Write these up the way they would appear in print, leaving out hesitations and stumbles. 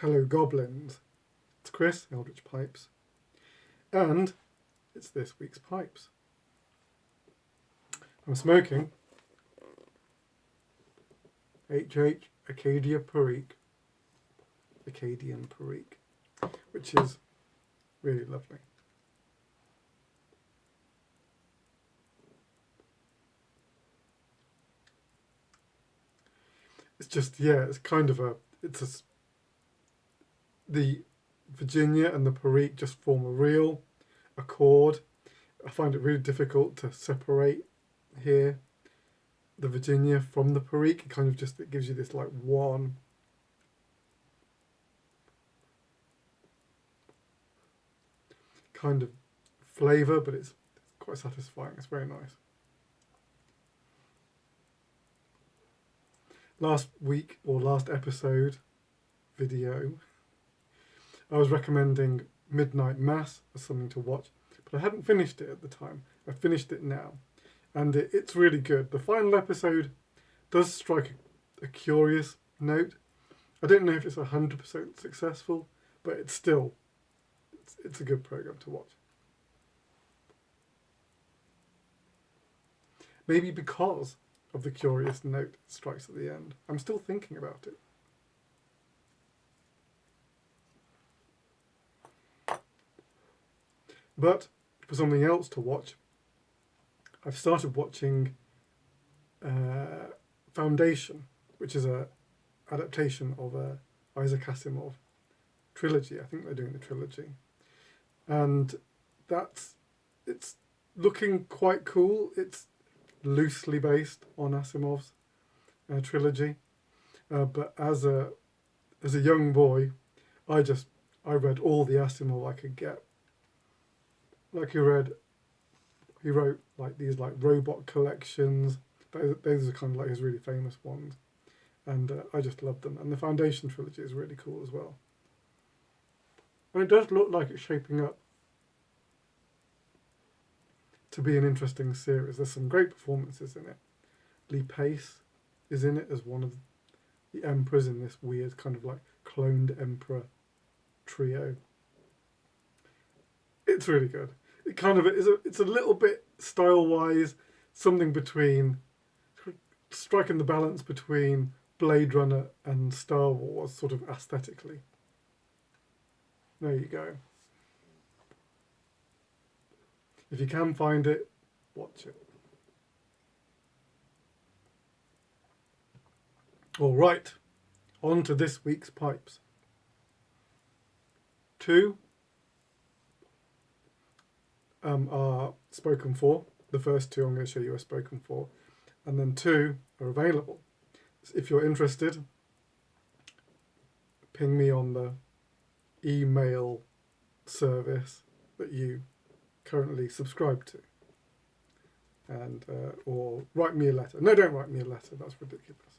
Hello Goblins. It's Chris, Eldritch Pipes, and it's this week's pipes. I'm smoking HH Acadian Perique, which is really lovely. It's just, it's kind of the Virginia and the Perique just form a real accord. I find it really difficult to separate here the Virginia from the Perique. It gives you this like one kind of flavour, but it's quite satisfying. It's very nice. Last week or last episode video, I was recommending Midnight Mass as something to watch, but I hadn't finished it at the time. I finished it now, and it's really good. The final episode does strike a curious note. I don't know if it's 100% successful, but it's a good program to watch. Maybe because of the curious note it strikes at the end. I'm still thinking about it. But for something else to watch, I've started watching Foundation, which is a adaptation of a Isaac Asimov trilogy. I think they're doing the trilogy, and it's looking quite cool. It's loosely based on Asimov's trilogy, but as a young boy, I read all the Asimov I could get. Like he wrote like these like robot collections. Those are kind of like his really famous ones, and I just love them. And the Foundation trilogy is really cool as well. And it does look like it's shaping up to be an interesting series. There's some great performances in it. Lee Pace is in it as one of the emperors in this weird kind of like cloned emperor trio. It's really good. It kind of is. It's a little bit style-wise something between striking the balance between Blade Runner and Star Wars, sort of aesthetically. There you go. If you can find it, watch it. All right, on to this week's pipes. 2 are spoken for. The first 2 I'm going to show you are spoken for, and then 2 are available. So if you're interested, ping me on the email service that you currently subscribe to, and or write me a letter. No, don't write me a letter. That's ridiculous.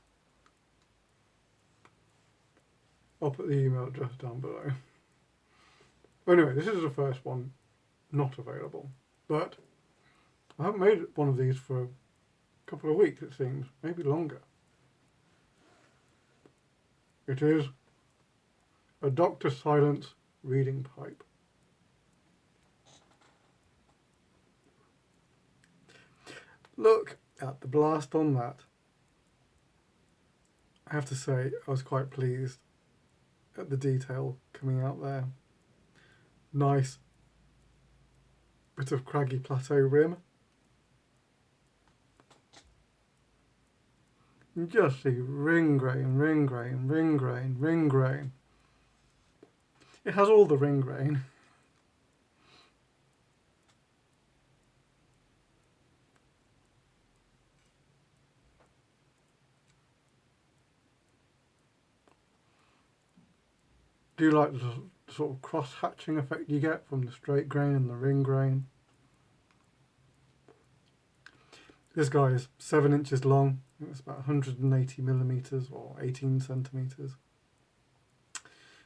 I'll put the email address down below. Anyway, this is the first one not available, but I haven't made one of these for a couple of weeks, it seems, maybe longer. It is a Dr. Silence reading pipe. Look at the blast on that. I have to say, I was quite pleased at the detail coming out there. Nice bit of craggy plateau rim. You just see ring grain. It has all the ring grain. Do you like the sort of cross-hatching effect you get from the straight grain and the ring grain? This guy is 7 inches long. It's about 180 millimeters or 18 centimeters.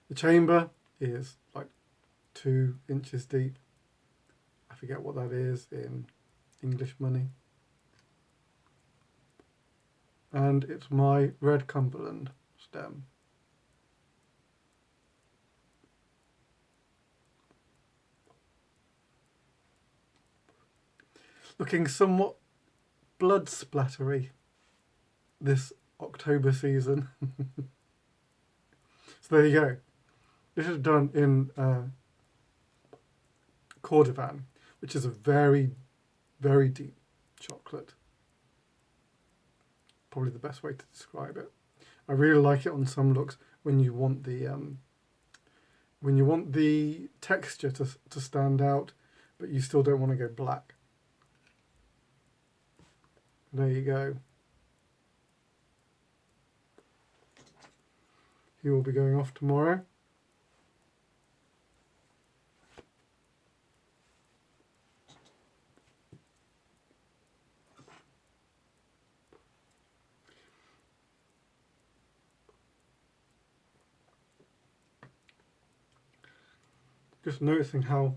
The chamber is like 2 inches deep. I forget what that is in English money. And it's my red Cumberland stem. looking somewhat blood splattery this October season. So there you go. This is done in cordovan, which is a very, very deep chocolate. Probably the best way to describe it. I really like it on some looks when you want the texture to stand out, but you still don't want to go black. There you go. He will be going off tomorrow. Just noticing how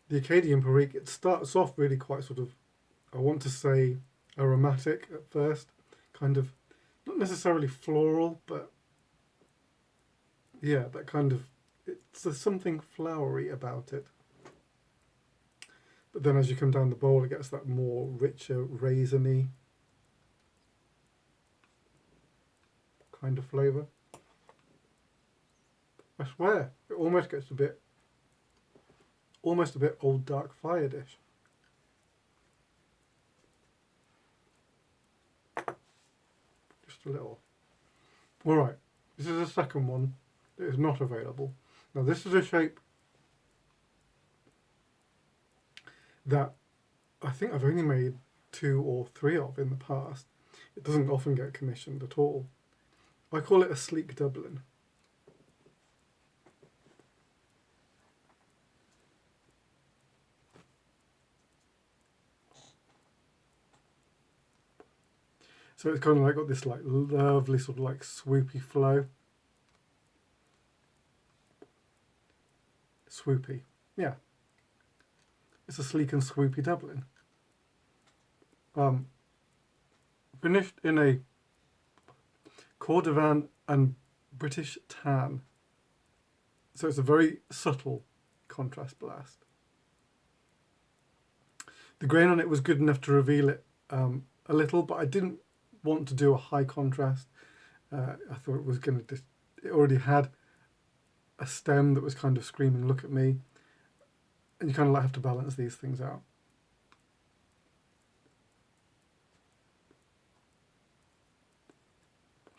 the Acadian Perique, it starts off really quite sort of, I want to say, aromatic at first, kind of, not necessarily floral, but yeah, that kind of, there's something flowery about it. But then as you come down the bowl, it gets that more richer, raisiny kind of flavour. I swear, it almost gets almost a bit old dark fire-ish. Just a little. Alright, this is the second one that is not available. Now this is a shape that I think I've only made 2 or 3 of in the past. It doesn't often get commissioned at all. I call it a sleek Dublin. So it's kind of like got this like lovely sort of like swoopy flow. Swoopy, yeah. It's a sleek and swoopy Dublin. Finished in a cordovan and British tan. So it's a very subtle contrast blast. The grain on it was good enough to reveal it a little, but I didn't want to do a high contrast. I thought it was going to it already had a stem that was kind of screaming, look at me. And you kind of like have to balance these things out.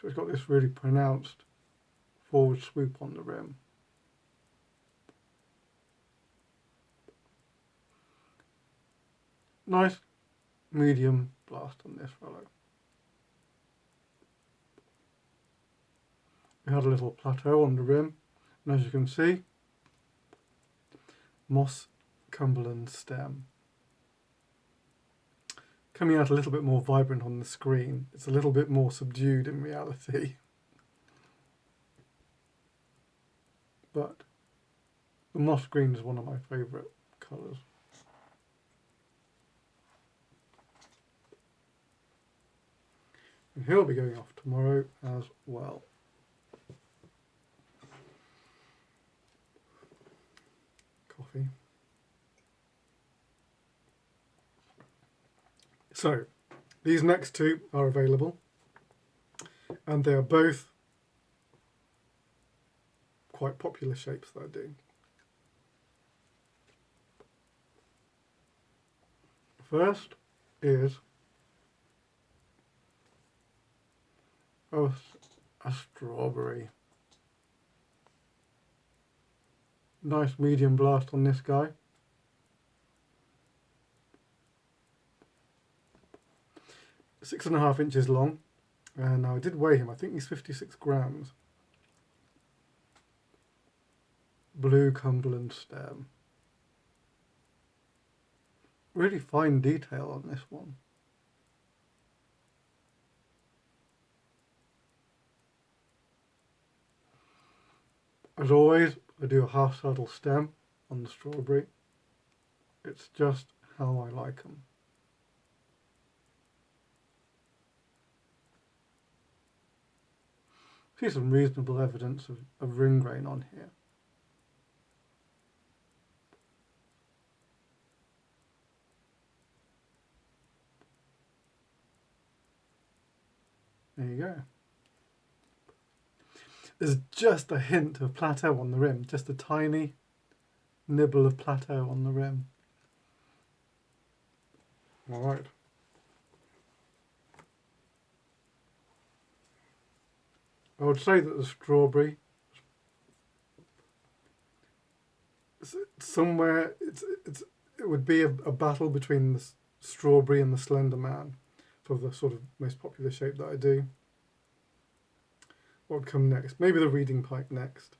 So it's got this really pronounced forward swoop on the rim. Nice medium blast on this fellow. We had a little plateau on the rim, and as you can see, moss Cumberland stem. Coming out a little bit more vibrant on the screen. It's a little bit more subdued in reality. But the moss green is one of my favourite colours. And he'll be going off tomorrow as well. Coffee. So, these next 2 are available, and they are both quite popular shapes that I do. First is a strawberry. Nice medium blast on this guy. 6.5 inches long, and now I did weigh him. I think he's 56 grams. Blue Cumberland stem. Really fine detail on this one. As always, I do a half saddle stem on the strawberry. It's just how I like them. See some reasonable evidence of ring grain on here. There's just a hint of plateau on the rim, just a tiny nibble of plateau on the rim. All right. I would say that the strawberry, somewhere, it would be a battle between the strawberry and the slender man for the sort of most popular shape that I do. What would come next? Maybe the reading pipe next.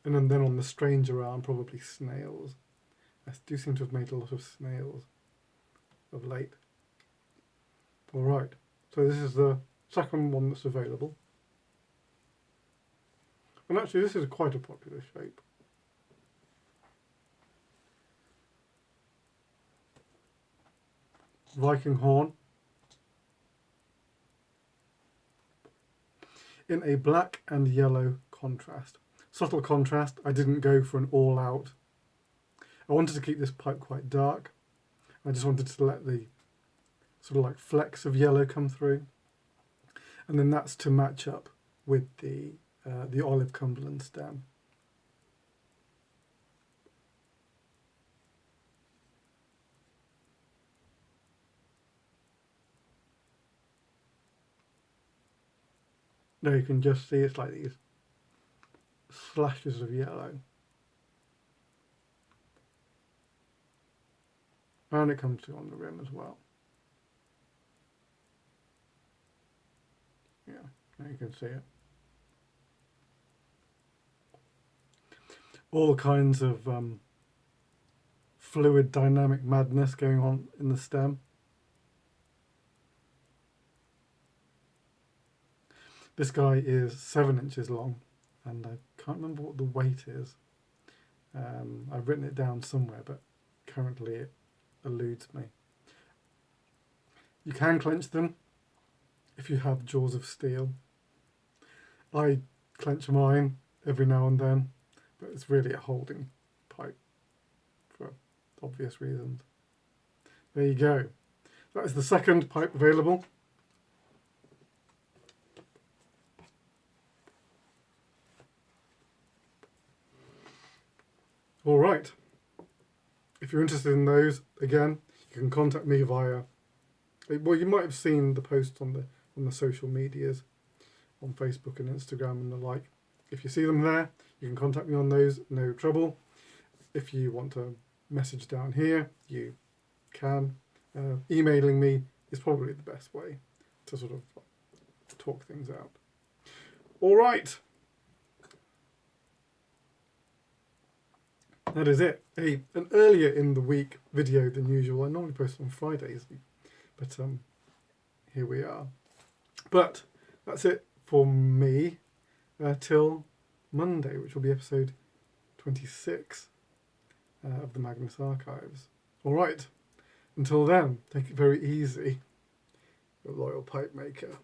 And then on the stranger arm, probably snails. I do seem to have made a lot of snails of late. All right, so this is the second one that's available. And actually, this is quite a popular shape. Viking horn. In a black and yellow contrast. Subtle contrast. I didn't go for an all-out. I wanted to keep this pipe quite dark. I just wanted to let the sort of like flecks of yellow come through. And then that's to match up with the olive Cumberland stem. There you can just see it's like these slashes of yellow. And it comes through on the rim as well. Yeah, now you can see it. All kinds of fluid dynamic madness going on in the stem. This guy is 7 inches long, and I can't remember what the weight is. I've written it down somewhere, but currently it eludes me. You can clench them if you have jaws of steel. I clench mine every now and then, but it's really a holding pipe for obvious reasons. There you go. That is the second pipe available. All right. If you're interested in those, again, you can contact me via. Well, you might have seen the posts on the social medias, on Facebook and Instagram and the like. If you see them there, you can contact me on those, no trouble. If you want to message down here, you can. Emailing me is probably the best way to sort of talk things out. All right. That is it. An earlier in the week video than usual. I normally post on Fridays, but here we are. But that's it for me till Monday, which will be episode 26 of the Magnus Archives. All right. Until then, take it very easy, your loyal pipe maker.